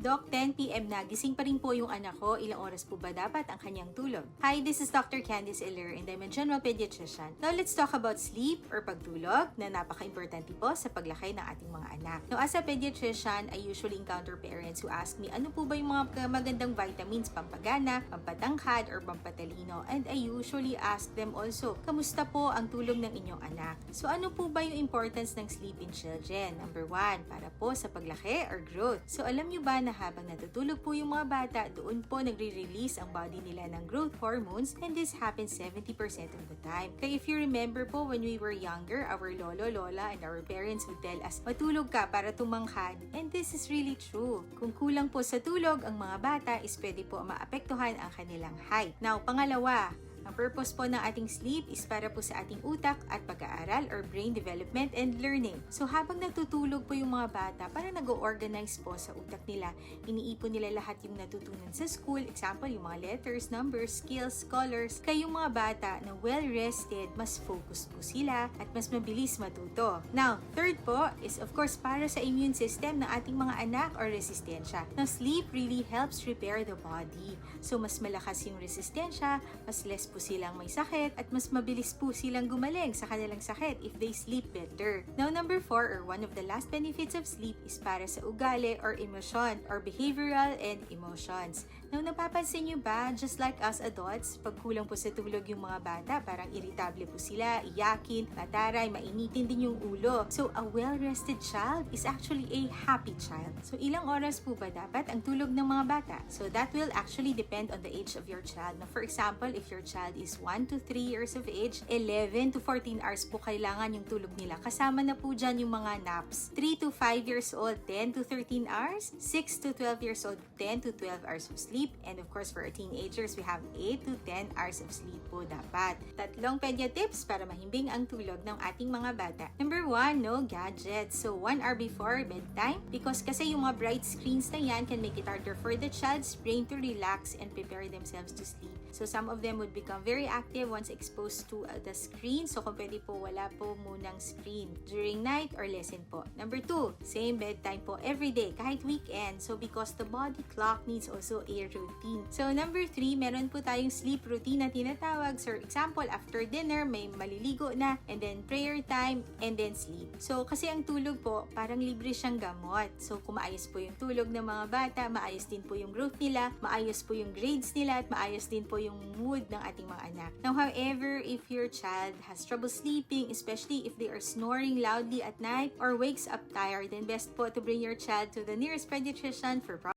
Doc, 10 p.m. na, gising pa rin po yung anak ko. Ilang oras po ba dapat ang kanyang tulog? Hi, this is Dr. Candice Iller and I'm a general pediatrician. Now, let's talk about sleep or pagtulog na napaka-importante po sa paglaki ng ating mga anak. Now, as a pediatrician, I usually encounter parents who ask me, ano po ba yung mga magandang vitamins, pampagana, pampatangkad, or pampatalino? And I usually ask them also, kamusta po ang tulog ng inyong anak? So, ano po ba yung importance ng sleep in children? Number 1, para po sa paglaki or growth. So, alam nyo ba na habang natutulog po yung mga bata, doon po nagre-release ang body nila ng growth hormones, and this happens 70% of the time. Kaya if you remember po, when we were younger, our lolo, lola, and our parents would tell us, matulog ka para tumangkad. And this is really true. Kung kulang po sa tulog ang mga bata, is pwede po maapektuhan ang kanilang height. Now, pangalawa, ang purpose po ng ating sleep is para po sa ating utak at pag-aaral or brain development and learning. So habang natutulog po yung mga bata, parang nag-organize po sa utak nila. Iniipon nila lahat yung natutunan sa school. Example, yung mga letters, numbers, skills, colors. Kaya yung mga bata na well-rested, mas focused po sila at mas mabilis matuto. Now, third po is of course para sa immune system ng ating mga anak or resistensya. Now, sleep really helps repair the body. So mas malakas yung resistensya, mas less po silang may sakit at mas mabilis po silang gumaling sa kanilang sakit if they sleep better. Now, number 4 or one of the last benefits of sleep is para sa ugali or emosyon or behavioral and emotions. Now, napapansin nyo ba, just like us adults, pag kulang po sa tulog yung mga bata, parang irritable po sila, iyakin, mataray, mainitin din yung ulo. So, a well-rested child is actually a happy child. So, ilang oras po ba dapat ang tulog ng mga bata? So, that will actually depend on the age of your child. Now, for example, if your child is 1 to 3 years of age, 11 to 14 hours po kailangan yung tulog nila. Kasama na po dyan yung mga naps. 3 to 5 years old, 10 to 13 hours. 6 to 12 years old, 10 to 12 hours of sleep. And of course, for our teenagers, we have 8 to 10 hours of sleep po dapat. Tatlong pedia tips para mahimbing ang tulog ng ating mga bata. Number 1, no gadgets. So, 1 hour before bedtime, because kasi yung mga bright screens na yan can make it harder for the child's brain to relax and prepare themselves to sleep. So, some of them would become very active once exposed to the screen. So, kung pwede po, wala po munang screen during night or lesson po. Number 2, same bedtime po every day, kahit weekend. So, because the body clock needs also a routine. So, number 3, meron po tayong sleep routine na tinatawag. So, example, after dinner, may maliligo na, and then prayer time, and then sleep. So, kasi ang tulog po, parang libre siyang gamot. So, kung maayos po yung tulog ng mga bata, maayos din po yung growth nila, maayos po yung grades nila, at maayos din po yung mood ng ating mga anak. Now, however, if your child has trouble sleeping, especially if they are snoring loudly at night or wakes up tired, then best po to bring your child to the nearest pediatrician for